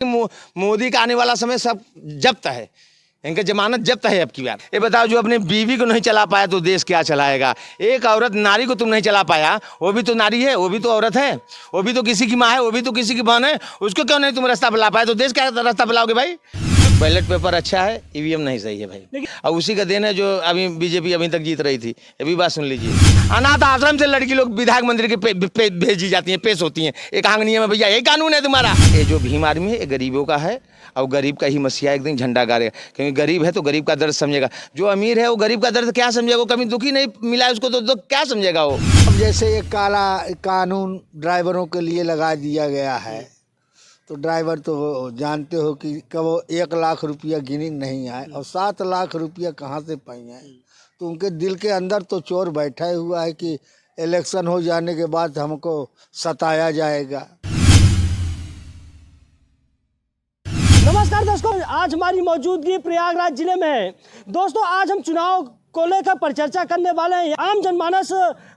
मोदी का आने वाला समय सब जब्त है, इनका जमानत जब्त है। अब की बार ये बताओ, जो अपने बीवी को नहीं चला पाया तो देश क्या चलाएगा। एक औरत नारी को तुम नहीं चला पाया, वो भी तो नारी है, वो भी तो औरत है, वो भी तो किसी की माँ है, वो भी तो किसी की बहन है, उसको क्यों नहीं तुम रास्ता बुला पाए, तो देश क्या रास्ता बुलाओगे भाई। बैलेट पेपर अच्छा है, ईवीएम नहीं सही है भाई। और उसी का देन है जो अभी बीजेपी अभी तक जीत रही थी। ये भी बात सुन लीजिए, अनाथ आश्रम से लड़की लोग विधायक मंत्री के भेजी जाती हैं, पेश होती हैं। एक आंगनिया में भैया यही कानून है तुम्हारा। ये जो भीम आर्मी है ये गरीबों का है, और गरीब का ही मसीहा एक दिन झंडा गाड़ेगा, क्योंकि गरीब है तो गरीब का दर्द समझेगा। जो अमीर है वो गरीब का दर्द क्या समझेगा, वो कभी दुखी नहीं मिला है उसको तो क्या समझेगा वो। अब जैसे ये काला कानून ड्राइवरों के लिए लगा दिया गया है, तो ड्राइवर तो जानते हो कि कब 1 लाख रुपया गिनी नहीं आए और 7 लाख रुपया कहाँ से पाई है। तो उनके दिल के अंदर तो चोर बैठा हुआ है कि इलेक्शन हो जाने के बाद हमको सताया जाएगा। नमस्कार दोस्तों, आज हमारी मौजूदगी प्रयागराज जिले में है। दोस्तों, आज हम चुनाव को लेकर परिचर्चा करने वाले हैं। आम जनमानस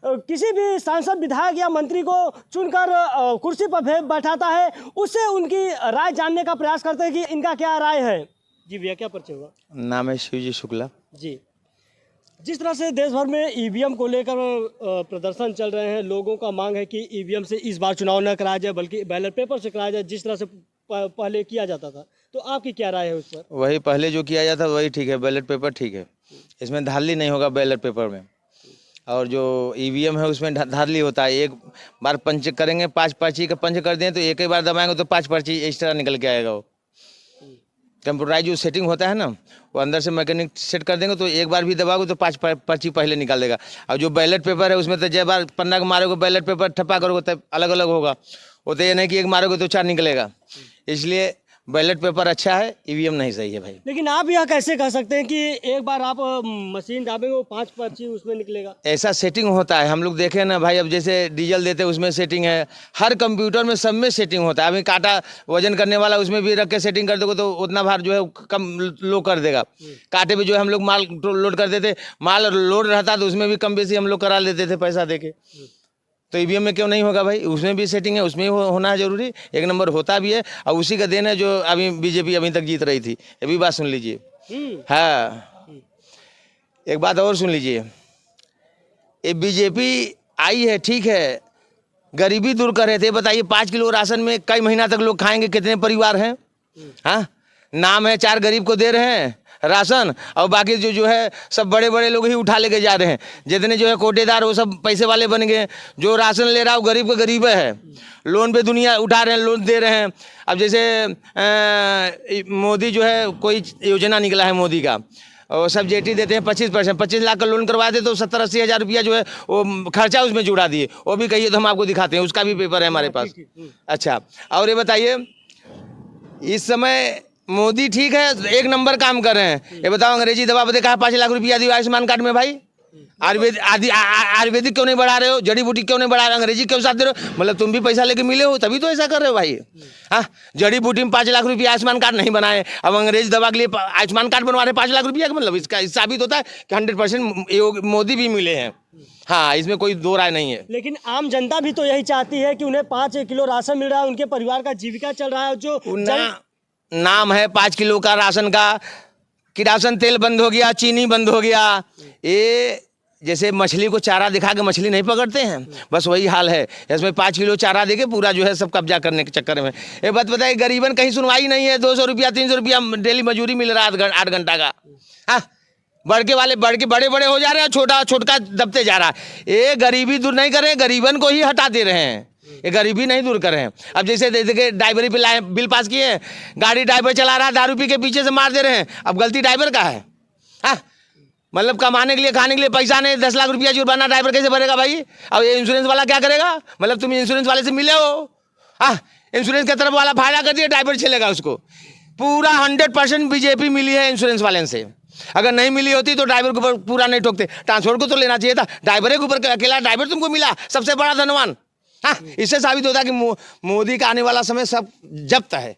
किसी भी सांसद, विधायक या मंत्री को चुनकर कुर्सी पर बैठाता है, उससे उनकी राय जानने का प्रयास करते हैं कि इनका क्या राय है। जी भैया, क्या परिचय हुआ? नाम है शिवजी शुक्ला जी। जिस तरह से देश भर में ईवीएम को लेकर प्रदर्शन चल रहे हैं, लोगों का मांग है कि ईवीएम से इस बार चुनाव न कराया जाए बल्कि बैलेट पेपर से कराया जाए, जिस तरह से पहले किया जाता था। तो आपकी क्या राय है उस पर? वही पहले जो किया जाता वही ठीक है, बैलेट पेपर ठीक है, इसमें धांधली नहीं होगा बैलेट पेपर में। और जो ईवीएम है उसमें धांधली होता है। एक बार पंच करेंगे, 5 पर्ची का पंच कर दें तो एक ही बार दबाएंगे तो 5 पर्ची एक्स्ट्रा निकल के आएगा। वो कंप्यूटराइज जो सेटिंग होता है ना, वो अंदर से मैकेनिक सेट कर देंगे तो एक बार भी दबाओगे तो 5 पर्ची पहले निकाल देगा। और जो बैलेट पेपर है उसमें तो जय बार पन्ना को मारोगे बैलेट पेपर ठप्पा करोगे तो अलग अलग होगा। वो तो ये नहीं कि एक मारोगे तो 4 निकलेगा। इसलिए बैलेट पेपर अच्छा है, ईवीएम नहीं सही है भाई। लेकिन आप यह कैसे कह सकते हैं कि एक बार आप मशीन दाबेंगे वो 5 पर्ची उसमें निकलेगा? ऐसा सेटिंग होता है, हम लोग देखे ना भाई। अब जैसे डीजल देते हैं उसमें सेटिंग है, हर कंप्यूटर में सब में सेटिंग होता है। अभी कांटा वजन करने वाला उसमें भी रख के सेटिंग कर दोगे तो उतना भार जो है कम लो कर देगा। कांटे पे जो है हम लोग माल लोड कर देते, माल लोड रहता तो उसमें भी कम बेसी हम लोग करा लेते थे पैसा दे के। तो ईवीएम में क्यों नहीं होगा भाई? उसमें भी सेटिंग है, उसमें होना है जरूरी, एक नंबर होता भी है। और उसी का देन है जो अभी बीजेपी अभी तक जीत रही थी। ये भी बात सुन लीजिए। हाँ, एक बात और सुन लीजिए, ये बीजेपी आई है ठीक है, गरीबी दूर कर रहे थे। बताइए 5 किलो राशन में कई महीना तक लोग खाएंगे, कितने परिवार हैं? हाँ, नाम है 4 गरीब को दे रहे हैं राशन, और बाकी जो है सब बड़े बड़े लोग ही उठा लेके जा रहे हैं। जितने जो है कोटेदार वो सब पैसे वाले बन गए। जो राशन ले रहा है वो गरीब का गरीब है, लोन पे दुनिया उठा रहे हैं, लोन दे रहे हैं। अब जैसे मोदी जो है कोई योजना निकला है मोदी का, और सब जेटी देते हैं 25%, 25 लाख का लोन करवा दे तो 70-80 हज़ार रुपया जो है वो खर्चा उसमें जुड़ा दिए। वो भी कहिए तो हम आपको दिखाते हैं, उसका भी पेपर है हमारे पास। अच्छा, और ये बताइए, इस समय मोदी ठीक है, एक नंबर काम कर रहे हैं। ये बताओ, अंग्रेजी दवा पर देखा 5 लाख रुपया दिया आयुष्मान कार्ड में भाई। आयुर्वेदिक क्यों नहीं बढ़ा रहे हो? जड़ी बूटी क्यों नहीं बढ़ा रहे हो? अंग्रेजी क्यों साथ दे रहे हो? मतलब तुम भी पैसा लेके मिले हो तभी तो ऐसा कर रहे हो भाई। हाँ, जड़ी बूटी में 5 लाख रुपया आयुष्मान कार्ड नहीं बनाए, अब अंग्रेजी दवा के लिए आयुष्मान कार्ड बनवा रहे 5 लाख रुपया का। मतलब इसका साबित होता है कि 100% मोदी भी मिले हैं। हाँ, इसमें कोई दो राय नहीं है। लेकिन आम जनता भी तो यही चाहती है कि उन्हें 5 किलो राशन मिल रहा है, उनके परिवार का जीविका चल रहा है। जो नाम है 5 किलो का राशन का, किरासन तेल बंद हो गया, चीनी बंद हो गया। ये जैसे मछली को चारा दिखा के मछली नहीं पकड़ते हैं, बस वही हाल है। इसमें 5 किलो चारा देके पूरा जो है सब कब्जा करने के चक्कर में। ये बात बताइए, गरीबन कहीं सुनवाई नहीं है। 200 रुपया 300 रुपया डेली मजूरी मिल रहा है 8 घंटा का। हाँ, बड़के वाले बड़े बड़े हो जा रहे हैं, छोटा दबते जा रहा है। ये गरीबी दूर नहीं कर रहे हैं, गरीबन को ही हटा दे रहे हैं। ये गरीबी नहीं दूर कर रहे हैं। अब जैसे देखिए ड्राइवरी पे बिल पास किए हैं, गाड़ी ड्राइवर चला रहा है, दारू पी के पीछे से मार दे रहे हैं। अब गलती ड्राइवर का है। हाँ, मतलब कमाने के लिए खाने के लिए पैसा नहीं, 10 लाख रुपया जुर्माना ड्राइवर कैसे भरेगा भाई? अब ये इंश्योरेंस वाला क्या करेगा? मतलब तुम इंश्योरेंस वाले से मिले हो, हाँ, इंश्योरेंस की तरफ वाला फायदा कर दिया, ड्राइवर चलेगा उसको। पूरा 100% बीजेपी मिली है इंश्योरेंस वाले से। अगर नहीं मिली होती तो ड्राइवर के ऊपर पूरा नहीं ठोकते, ट्रांसपोर्ट को तो लेना चाहिए था। ड्राइवर के ऊपर अकेला ड्राइवर तुमको मिला, सबसे बड़ा धनवान। हाँ, इससे साबित होता है कि मोदी का आने वाला समय सब जब्त है,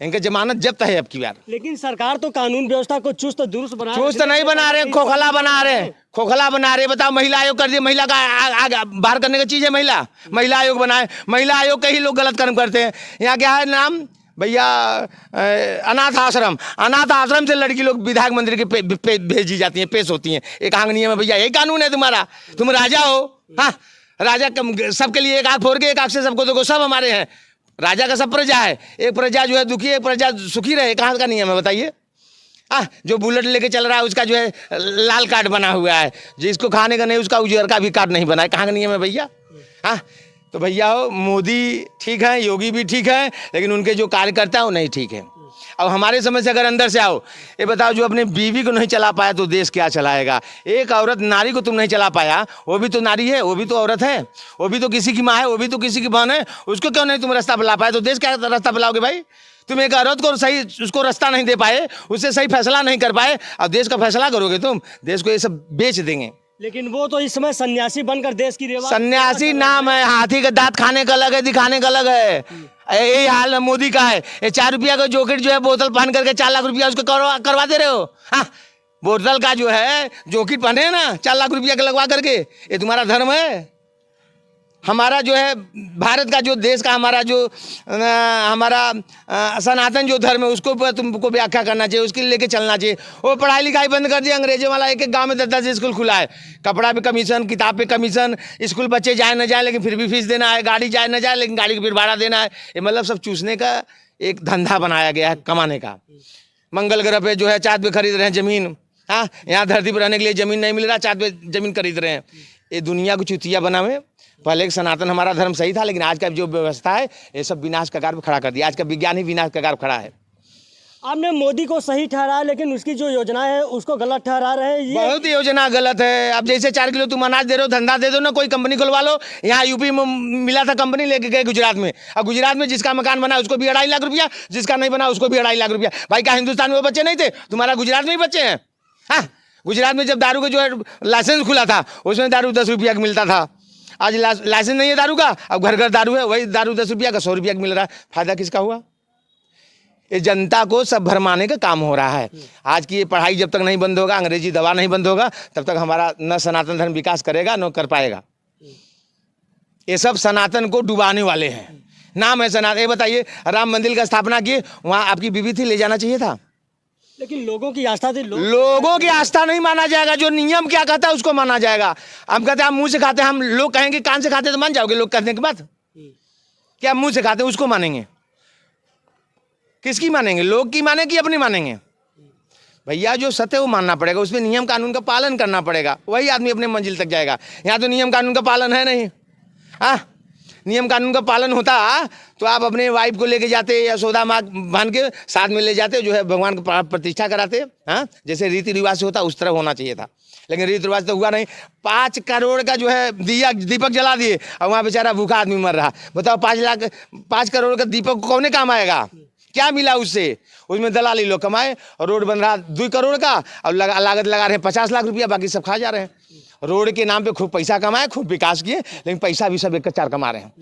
इनका जमानत जब्त है अब की बार। लेकिन सरकार तो कानून व्यवस्था को चुस्त दुरुस्त बना, चुस्त नहीं बना रहे, खोखला बना रहे, खोखला बना रहे। बताओ, महिला आयोग कर दिए, महिला का बाहर करने की चीज है महिला आयोग बनाए। महिला आयोग के ही लोग गलत कर्म करते हैं। यहाँ क्या है नाम, भैया अनाथ आश्रम से लड़की लोग विधायक मंदिर के भेजी जाती हैं, पेश होती हैं। एक आंगनिया में भैया यही कानून है तुम्हारा, तुम राजा हो। हाँ, राजा सबके लिए एक आंख फोड़ के एक आंख से सबको देखो, सब हमारे हैं। राजा का सब प्रजा है, एक प्रजा जो है दुखी है, एक प्रजा सुखी रहे। कहाँ का नियम है बताइए? जो बुलेट लेके चल रहा है उसका जो है लाल कार्ड बना हुआ है, जिसको खाने का नहीं उसका उजर का भी कार्ड नहीं बना है। कहाँ का नियम है भैया? हाँ, तो भैया हो, मोदी ठीक है, योगी भी ठीक है, लेकिन उनके जो कार्यकर्ता है वो नहीं ठीक है। अब हमारे समझ से अगर अंदर से आओ, ये बताओ, जो अपने बीवी को नहीं चला पाया तो देश क्या चलाएगा? एक औरत नारी को तुम नहीं चला पाया, वो भी तो नारी है, वो भी तो औरत है, वो भी तो किसी की माँ है, वो भी तो किसी की बहन है, उसको क्यों नहीं तुम रास्ता बुला पाए? तो देश क्या रास्ता बुलाओगे भाई? तुम एक औरत को सही उसको रास्ता नहीं दे पाए, उससे सही फैसला नहीं कर पाए, अब देश का फैसला करोगे तुम? देश को ये सब बेच देंगे। लेकिन वो तो इस समय सन्यासी बनकर देश की रेवा। सन्यासी नाम है, हाथी का दांत खाने का अलग है, दिखाने का अलग है। यही हाल मोदी का है। ये 4 रुपया का जॉकेट जो है बोतल पहन करके 4 लाख रुपया उसको करवा दे रहे हो। हाँ, बोतल का जो है जॉकेट पहने ना 4 लाख रुपया का लगवा करके, ये तुम्हारा धर्म है? हमारा जो है भारत का जो देश का हमारा जो हमारा सनातन जो धर्म है उसको पर तुमको व्याख्या करना चाहिए, उसके लिए लेके चलना चाहिए। वो पढ़ाई लिखाई बंद कर दिया अंग्रेजों वाला, एक गांव में 10-10 स्कूल खुला है, कपड़ा पे कमीशन, किताब पे कमीशन, स्कूल बच्चे जाए न जाए लेकिन फिर भी फीस देना है, गाड़ी जाए न जाए लेकिन गाड़ी का फिर भाड़ा देना है। ये मतलब सब चूसने का एक धंधा बनाया गया है, कमाने का। मंगल ग्रह पे जो है चाँद पे खरीद रहे हैं ज़मीन। हाँ, यहाँ धरती पर रहने के लिए ज़मीन नहीं मिल रहा, चाँद पे ज़मीन खरीद रहे हैं। ये दुनिया को चुतिया बनावे। पहले सनातन हमारा धर्म सही था, लेकिन आज का जो व्यवस्था है ये सब विनाश कगार पे खड़ा कर दिया। आज का विज्ञान ही विनाश कगार पे खड़ा है। आपने मोदी को सही ठहराया, लेकिन उसकी जो योजना है उसको गलत ठहरा रहे हैं। ये बहुत योजना गलत है। अब जैसे 4 किलो तुम अनाज दे रहे हो, धंधा दे दो ना, कोई कंपनी खुलवा लो। यहाँ यूपी में मिला था, कंपनी लेके गए गुजरात में। अब गुजरात में जिसका मकान बना उसको भी 2.5 लाख रुपया, जिसका नहीं बना उसको भी 2.5 लाख रुपया। भाई क्या हिंदुस्तान में वो बच्चे नहीं थे? तुम्हारा गुजरात में ही बच्चे हैं। हाँ, गुजरात में जब दारू का जो है लाइसेंस खुला था, उसमें दारू 10 रुपया का मिलता था। आज लाइसेंस नहीं है दारू का, अब घर घर दारू है, वही दारू 10 रुपया का 100 रुपया का मिल रहा है। फायदा किसका हुआ? ये जनता को सब भरमाने का काम हो रहा है। आज की ये पढ़ाई जब तक नहीं बंद होगा, अंग्रेजी दवा नहीं बंद होगा, तब तक हमारा न सनातन धर्म विकास करेगा न कर पाएगा। ये सब सनातन को डुबाने वाले हैं। नाम है सनातन। ये बताइए, राम मंदिर का स्थापना किए, वहाँ आपकी बीवी थी, ले जाना चाहिए था, लेकिन लोगों की आस्था थी। लोगों की आस्था नहीं माना जाएगा। जो नियम क्या कहता है उसको माना जाएगा। हम कहते हैं हम मुंह से खाते हैं, हम लोग कहेंगे कान से खाते तो मान जाओगे? लोग कहने के बाद क्या मुंह से खाते हैं उसको मानेंगे? किसकी मानेंगे? लोग की माने कि अपनी मानेंगे? भैया जो सत्य वो मानना पड़ेगा, उसमें नियम कानून का पालन करना पड़ेगा, वही आदमी अपने मंजिल तक जाएगा। यहाँ तो नियम कानून का पालन है नहीं। हाँ, नियम कानून का पालन होता तो आप अपने वाइफ को लेके जाते, यशोदा माँ बन के साथ में ले जाते, जो है भगवान की प्रतिष्ठा कराते। हाँ, जैसे रीति रिवाज से होता उस तरह होना चाहिए था, लेकिन रीति रिवाज तो हुआ नहीं। 5 करोड़ का जो है दीपक जला दिए और वहाँ बेचारा भूखा आदमी मर रहा। बताओ 5 करोड़ का दीपक कौन काम आएगा? क्या मिला उससे? उसमें दलाली लोग कमाए और रोड बन रहा 2 करोड़ का और लागत लगा रहे हैं 50 लाख रुपया, बाकी सब खा जा रहे हैं। रोड के नाम पे खूब पैसा कमाए, खूब विकास किए, लेकिन पैसा भी सब 1 कमा रहे हैं।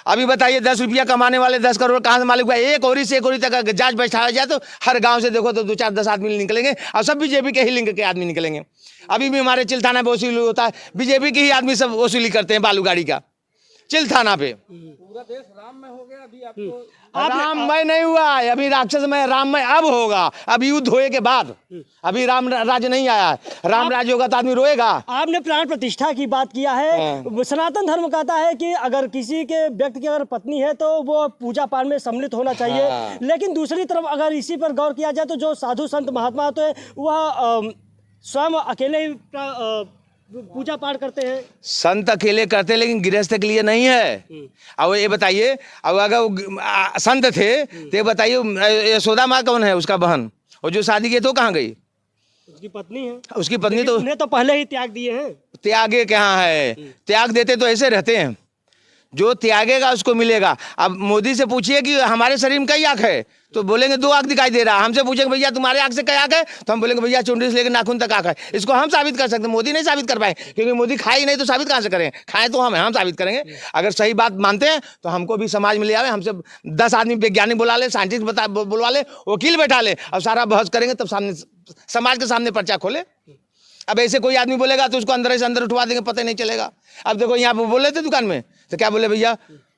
अभी बताइए 10 रुपया कमाने वाले 10 करोड़ कहाँ से मालिक हुआ? एक ओरी से एक ओरी तक जांच बैठाया जाए तो हर गांव से देखो तो 2-4-10 आदमी निकलेंगे और सब बीजेपी के ही लिंग के आदमी निकलेंगे। अभी भी हमारे चिल थाना पे वसूली होता है, बीजेपी के ही आदमी सब वसूली करते हैं बालू गाड़ी का, चिल थाना पे। पूरा देश राममय हो गया। अभी आपको राममय नहीं हुआ है, अभी राक्षसमय राममय अब होगा। अभी युद्ध होए के बाद, अभी राम राज्य नहीं आया है। राम राज्य होगा तो आदमी रोएगा। आपने प्राण प्रतिष्ठा की बात किया है। सनातन धर्म कहता है कि अगर किसी के व्यक्ति की अगर पत्नी है तो वो पूजा पाठ में सम्मिलित होना चाहिए। लेकिन दूसरी तरफ अगर इसी पर गौर किया जाए तो जो साधु संत महात्मा होते हैं वह स्वयं अकेले ही पूजा पाठ करते हैं। संत अकेले करते, लेकिन गृहस्थ के लिए नहीं है। अब ये बताइए, अब अगर संत थे तो ये बताइए यशोदा माँ कौन है? उसका बहन। और जो शादी की तो कहाँ गई? उसकी पत्नी है। उसकी पत्नी तो उन्हें तो पहले ही त्याग दिए हैं। त्यागे कहाँ है? त्याग देते तो ऐसे रहते हैं। जो त्यागेगा उसको मिलेगा। अब मोदी से पूछिए कि हमारे शरीर में कई आँख है, तो बोलेंगे 2 आँख दिखाई दे रहा है। हमसे पूछेंगे भैया तुम्हारे आँख से कई आँख है, तो हम बोलेंगे भैया चुंडी से लेकर नाखून तक आँख है। इसको हम साबित कर सकते हैं, मोदी नहीं साबित कर पाए, क्योंकि मोदी खाए ही नहीं तो साबित कहाँ से करेंगे? खाए तो हम साबित करेंगे। अगर सही बात मानते हैं तो हमको भी समाज में ले आवे, हमसे 10 आदमी वैज्ञानिक बुला ले, साइंटिस्ट बुलवा ले, वकील बैठा ले और सारा बहस करेंगे, तब सामने समाज के सामने पर्चा खोले। अब ऐसे कोई आदमी बोलेगा तो उसको अंदर से अंदर उठवा देंगे, पता ही नहीं चलेगा। अब देखो यहाँ पे बोले थे दुकान में तो क्या बोले भैया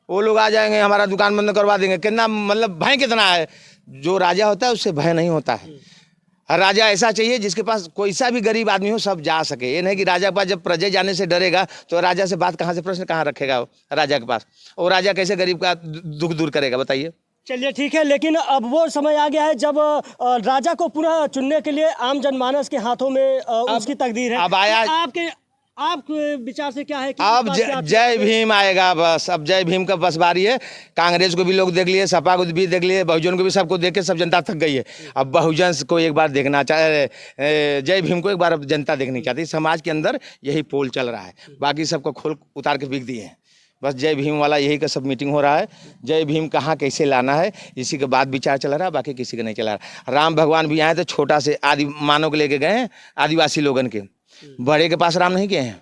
वो लोग आ जाएंगे, हमारा दुकान बंद करवा देंगे। कितना मतलब भय कितना है, जो राजा होता है उससे भय नहीं होता है। राजा ऐसा चाहिए जिसके पास कोई सा भी गरीब आदमी हो सब जा सके। ये नहीं कि राजा के पास जब प्रजा जाने से डरेगा तो राजा से बात कहाँ से, प्रश्न कहाँ रखेगा वो राजा के पास, और राजा कैसे गरीब का दुख दूर करेगा बताइए। चलिए ठीक है, लेकिन अब वो समय आ गया है जब राजा को पुनः चुनने के लिए आम जनमानस के हाथों में उसकी तकदीर है। अब आया, आपके विचार से क्या है कि अब जय भीम आएगा बस। अब जय भीम का बस बारी है। कांग्रेस को भी लोग देख लिए, सपा को भी देख लिए, बहुजन को भी, सबको देख के सब जनता थक गई है। अब बहुजन को एक बार देखना चाहे, जय भीम को एक बार अब जनता देखनी चाहती है। समाज के अंदर यही पोल चल रहा है, बाकी सबको खोल उतार के बिक दिए हैं। बस जय भीम वाला यही का सब मीटिंग हो रहा है। जय भीम कहाँ कैसे लाना है इसी के बाद विचार चल रहा है, बाकी किसी का नहीं चला रहा। राम भगवान भी आए तो छोटा से आदि मानव को लेके गए हैं, आदिवासी लोगन के, बड़े के पास राम नहीं गए हैं।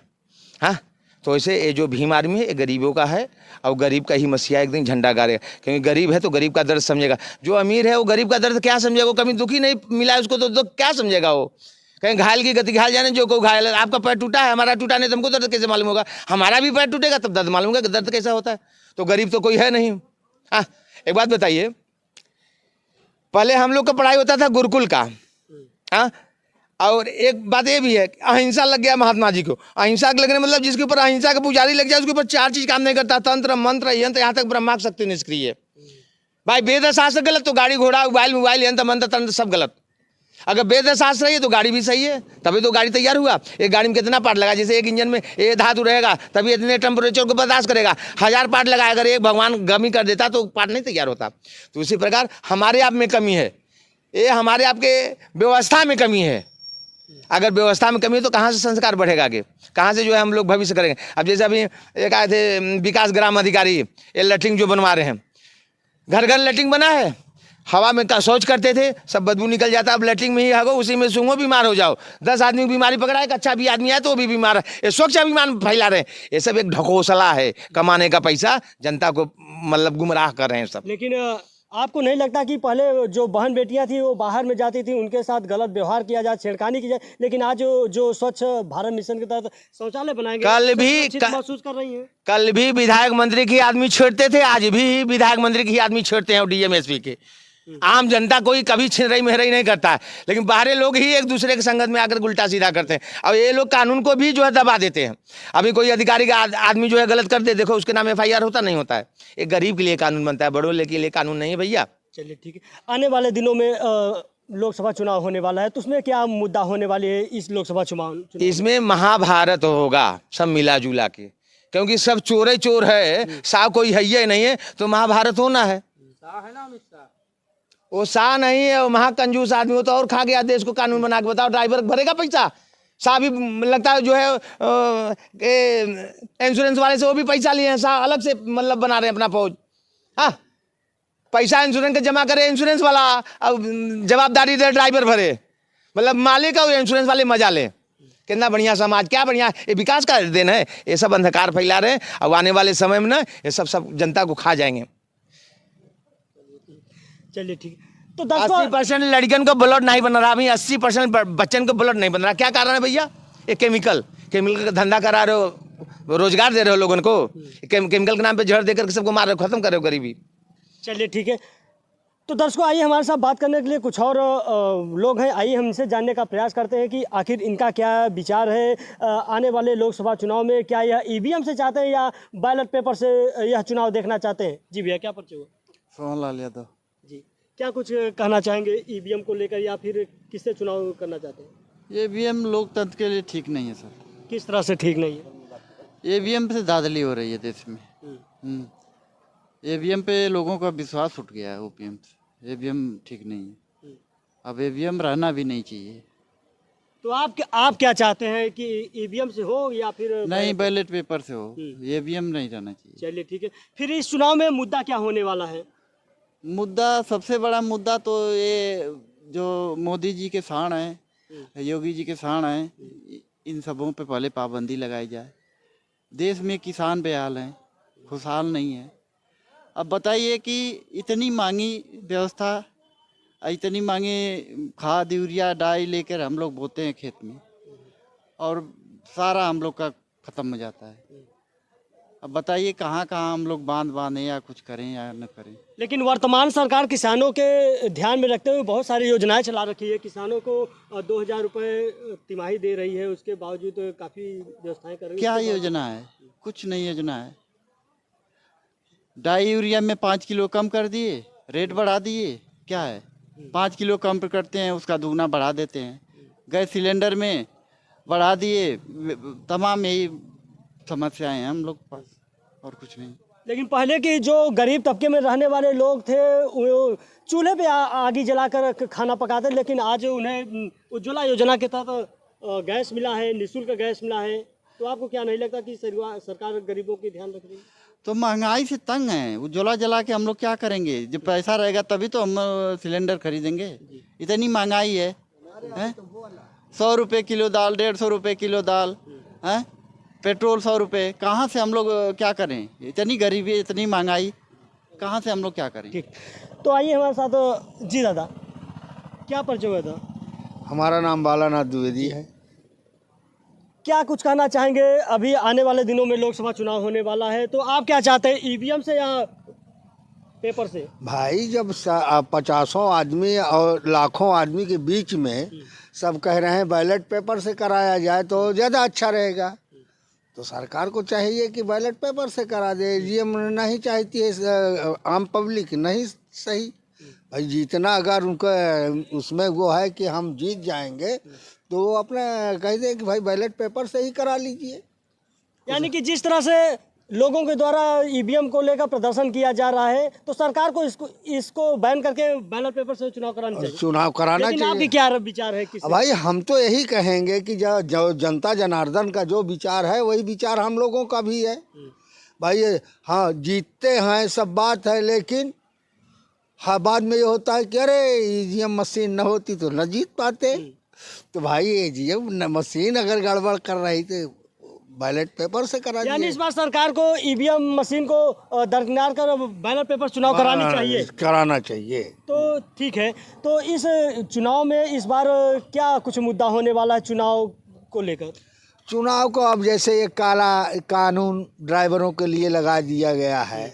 हाँ, तो ऐसे ये जो भीम आदमी है ये गरीबों का है, और गरीब का ही मसीहा एक दिन झंडा गाड़ेगा, क्योंकि गरीब है तो गरीब का दर्द समझेगा। जो अमीर है वो गरीब का दर्द क्या समझेगा, वो कभी दुखी नहीं मिला है उसको तो क्या समझेगा वो। कहीं घायल की गति, घायल जाने जो को घायल है, आपका पैर टूटा है, हमारा टूटा नहीं, तुमको दर्द कैसे मालूम होगा। हमारा भी पैर टूटेगा तब दर्द मालूम होगा कि दर्द कैसा होता है। तो गरीब तो कोई है नहीं। हाँ, एक बात बताइए, पहले हम लोग का पढ़ाई होता था गुरुकुल का। हाँ, और एक बात ये भी है, अहिंसा लग गया महात्मा जी को। अहिंसा लगने मतलब जिसके ऊपर अहिंसा का पुजारी लग जाए उसके ऊपर चार चीज काम नहीं करता, तंत्र मंत्र यंत्र, यहाँ तक ब्रह्मास्त्र शक्ति निष्क्रिय है। भाई वेद शास्त्र गलत तो गाड़ी घोड़ा मोबाइल यंत्र मंत्र तंत्र सब गलत। अगर वेद शास्त्र सही है तो गाड़ी भी सही है, तभी तो गाड़ी तैयार हुआ। एक गाड़ी में कितना पार्ट लगा, जैसे एक इंजन में ये धातु रहेगा तभी इतने टेम्परेचर को बर्दाश्त करेगा। 1000 पार्ट लगाया, अगर एक भगवान गमी कर देता तो पार्ट नहीं तैयार होता। तो उसी प्रकार हमारे आप में कमी है, ये हमारे आपके व्यवस्था में कमी है। अगर व्यवस्था में कमी है तो कहाँ से संस्कार बढ़ेगा आगे, कहाँ से जो है हम लोग भविष्य करेंगे। अब जैसे अभी एक आए थे विकास ग्राम अधिकारी, ये लैट्रिन जो बनवा रहे हैं, घर घर लैट्रिन बना है, हवा में का शौच करते थे, सब बदबू निकल जाता। अब लैट्रिन में ही हगो, उसी में सूंघो, बीमार हो जाओ। 10 आदमी की बीमारी पकड़ा है, एक अच्छा भी आदमी है तो वो भी बीमार है। ये स्वच्छ अभिमान फैला रहे हैं, ये सब एक ढकोसला है, कमाने का पैसा जनता को मतलब गुमराह कर रहे हैं सब। लेकिन आपको नहीं लगता कि पहले जो बहन बेटियां थी वो बाहर में जाती थी, उनके साथ गलत व्यवहार किया जाए, छेड़खानी की जाए, लेकिन आज जो स्वच्छ भारत मिशन के तहत शौचालय बनाएंगे, कल भी महसूस कर रही हैं। कल भी विधायक मंत्री की आदमी छेड़ते थे, आज भी विधायक मंत्री की आदमी छेड़ते हैं, और डीएम एसपी के। आम जनता कोई कभी छिनरई महरई नहीं करता है, लेकिन बाहरी लोग ही एक दूसरे के संगत में आकर उल्टा सीधा करते हैं। और ये लोग कानून को भी जो है दबा देते हैं। अभी कोई अधिकारी का आदमी जो है गलत कर दे, देखो उसके नाम FIR होता नहीं होता है। एक गरीब के लिए कानून बनता है, बड़ों के लिए कानून नहीं है भैया। चलिए ठीक है, आने वाले दिनों में लोकसभा चुनाव होने वाला है, तो उसमें क्या मुद्दा होने वाले है इस लोकसभा चुनाव? इसमें महाभारत होगा सब मिला जुला के, क्योंकि सब चोरे चोर है, सा कोई है ही नहीं है, तो महाभारत होना है। शाह है ना अमित शाह, वो शाह नहीं है, वो महाकंजूस आदमी हो तो और खा गया देश को कानून बना के। बताओ ड्राइवर भरेगा पैसा? शाह भी लगता है जो है इंश्योरेंस वाले से वो भी पैसा लिए हैं, शाह अलग से मतलब बना रहे हैं अपना फौज। हाँ, पैसा इंश्योरेंस का जमा करे इंश्योरेंस वाला, अब जवाबदारी दे ड्राइवर भरे, मतलब मालिक और इंश्योरेंस वाले मजा लें। कितना बढ़िया समाज, क्या बढ़िया, ये विकास का दिन है। ये सब अंधकार फैला रहे हैं, अब आने वाले समय में ना ये सब जनता को खा जाएंगे। चलिए ठीक है, तो 80% लड़कियों को ब्लड नहीं बन रहा, अभी 80% बच्चन को ब्लड नहीं बन रहा। क्या कारण है भैया? ये केमिकल का धंधा करा रहे हो, रोजगार दे रहे हो लोगों को, केमिकल के नाम पे जहर देकर सबको मार रहे हो, खत्म कर रहे हो गरीबी। चलिए ठीक है, तो दर्शकों आइए हमारे साथ बात करने के लिए कुछ और लोग हैं, आइए हम इनसे जानने का प्रयास करते हैं कि आखिर इनका क्या विचार है आने वाले लोकसभा चुनाव में। क्या यह EVM से चाहते हैं या बैलेट पेपर से यह चुनाव देखना चाहते हैं? जी भैया, क्या परिचय हुआ? सोहनलाल यादव जी, क्या कुछ कहना चाहेंगे EVM को लेकर, या फिर किससे चुनाव करना चाहते हैं? EVM लोकतंत्र के लिए ठीक नहीं है सर। किस तरह से ठीक नहीं है? EVM से धांधली हो रही है देश में। EVM पे लोगों का विश्वास उठ गया है OPM से। EVM ठीक नहीं है, अब EVM रहना भी नहीं चाहिए। तो आप क्या चाहते हैं कि EVM से हो या फिर नहीं, बैलेट पेपर से हो, EVM नहीं रहना चाहिए। चलिए ठीक है, फिर इस चुनाव में मुद्दा क्या होने वाला है? मुद्दा, सबसे बड़ा मुद्दा तो ये जो मोदी जी के साण हैं, योगी जी के साण हैं, इन सबों पे पहले पाबंदी लगाई जाए। देश में किसान बेहाल हैं, खुशहाल नहीं है। अब बताइए कि इतनी महंगी व्यवस्था, इतनी महंगी खाद यूरिया डाई लेकर हम लोग बोते हैं खेत में, और सारा हम लोग का ख़त्म हो जाता है। अब बताइए कहाँ कहाँ हम लोग बांध बांधें या कुछ करें या न करें। लेकिन वर्तमान सरकार किसानों के ध्यान में रखते हुए बहुत सारी योजनाएं चला रखी है। किसानों को 2,000 रुपये तिमाही दे रही है, उसके बावजूद काफ़ी व्यवस्थाएं कर रही है। क्या योजना है? कुछ नहीं योजना है। डाई यूरिया में 5 किलो कम कर दिए, रेट बढ़ा दिए, क्या है? 5 किलो कम करते हैं, उसका दुगना बढ़ा देते हैं। गैस सिलेंडर में बढ़ा दिए, तमाम यही समस्याएं हैं हम लोग के पास, और कुछ नहीं। लेकिन पहले की जो गरीब तबके में रहने वाले लोग थे वो चूल्हे पे आगी जलाकर खाना पकाते, लेकिन आज उन्हें उज्ज्वला योजना के तहत गैस मिला है, निःशुल्क गैस मिला है। तो आपको क्या नहीं लगता कि सरकार गरीबों की ध्यान रख रही है? तो महंगाई से तंग है, उज्ज्वला जला के हम लोग क्या करेंगे? जब पैसा रहेगा तभी तो हम सिलेंडर खरीदेंगे। इतनी महंगाई है, 100 रुपये किलो दाल, 150 रुपये किलो दाल है, पेट्रोल 100 रुपये। कहाँ से हम लोग क्या करें? इतनी गरीबी, इतनी महंगाई, कहाँ से हम लोग क्या करें? ठीक, तो आइए हमारे साथ। जी दादा, क्या परिचय हुआ था? हमारा नाम बालानाथ द्विवेदी है। क्या कुछ कहना चाहेंगे? अभी आने वाले दिनों में लोकसभा चुनाव होने वाला है, तो आप क्या चाहते हैं, ईवीएम से या पेपर से? भाई जब 50 आदमी और लाखों आदमी के बीच में सब कह रहे हैं बैलेट पेपर से कराया जाए तो ज़्यादा अच्छा रहेगा, तो सरकार को चाहिए कि बैलेट पेपर से करा दे। ईवीएम नहीं चाहती है आम पब्लिक, नहीं सही भाई। जीतना अगर उनका उसमें वो है कि हम जीत जाएंगे तो वो अपना कह दे कि भाई बैलेट पेपर से ही करा लीजिए। यानी कि जिस तरह से लोगों के द्वारा ईवीएम को लेकर प्रदर्शन किया जा रहा है, तो सरकार को इसको बैन करके बैलेट पेपर से चुनाव कराना चाहिए। चुनाव कराना लेकिन आपकी चाहिए। क्या विचार है? किस भाई हम तो यही कहेंगे कि जो जनता जनार्दन का जो विचार है वही विचार हम लोगों का भी है। भाई हाँ जीतते हैं सब बात है, लेकिन हाँ बाद में ये होता है कि अरे ईवीएम मशीन न होती तो न जीत पाते। तो भाई ईवीएम मशीन अगर गड़बड़ कर रही तो बैलेट पेपर से करा यानी दिए। इस बार सरकार को ईवीएम मशीन को दरकिनार कर बैलेट पेपर चुनाव कराना चाहिए। तो ठीक है, तो इस चुनाव में इस बार क्या कुछ मुद्दा होने वाला है चुनाव को लेकर? चुनाव को अब जैसे ये काला कानून ड्राइवरों के लिए लगा दिया गया है,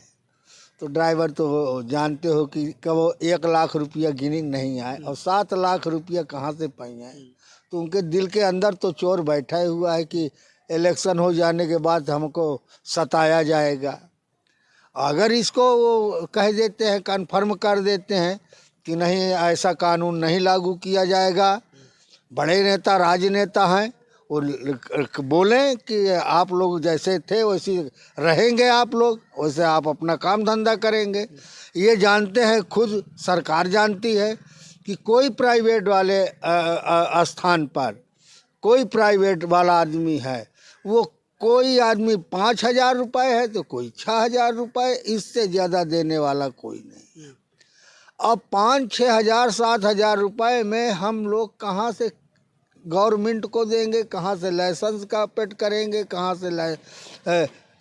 तो ड्राइवर तो जानते हो कि कब 1 लाख रुपया गिनिंग नहीं आए और 7 लाख रुपया कहाँ से पाई आए। तो उनके दिल के अंदर तो चोर बैठा हुआ है कि इलेक्शन हो जाने के बाद हमको सताया जाएगा। अगर इसको वो कह देते हैं, कन्फर्म कर देते हैं कि नहीं ऐसा कानून नहीं लागू किया जाएगा, बड़े नेता राजनेता हैं वो बोलें कि आप लोग जैसे थे वैसे रहेंगे, आप लोग वैसे आप अपना काम धंधा करेंगे। ये जानते हैं, खुद सरकार जानती है कि कोई प्राइवेट वाले स्थान पर कोई प्राइवेट वाला आदमी है, वो कोई आदमी 5,000 रुपये है तो कोई 6,000 रुपये, इससे ज़्यादा देने वाला कोई नहीं है। अब 5-6 हज़ार 7,000 रुपये में हम लोग कहाँ से गवर्नमेंट को देंगे, कहाँ से लाइसेंस का पेड करेंगे, कहाँ से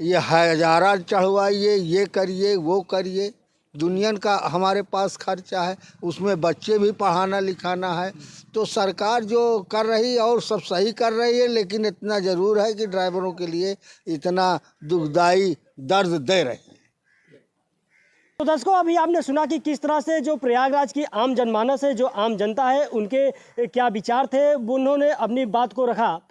ये हजारा चढ़वाइए, ये करिए वो करिए। दुनिया का हमारे पास खर्चा है, उसमें बच्चे भी पढ़ाना लिखाना है। तो सरकार जो कर रही है और सब सही कर रही है, लेकिन इतना ज़रूर है कि ड्राइवरों के लिए इतना दुखदाई दर्द दे रहे हैं। तो दर्शकों, अभी आपने सुना कि किस तरह से जो प्रयागराज की आम जनमानस है, जो आम जनता है, उनके क्या विचार थे, उन्होंने अपनी बात को रखा।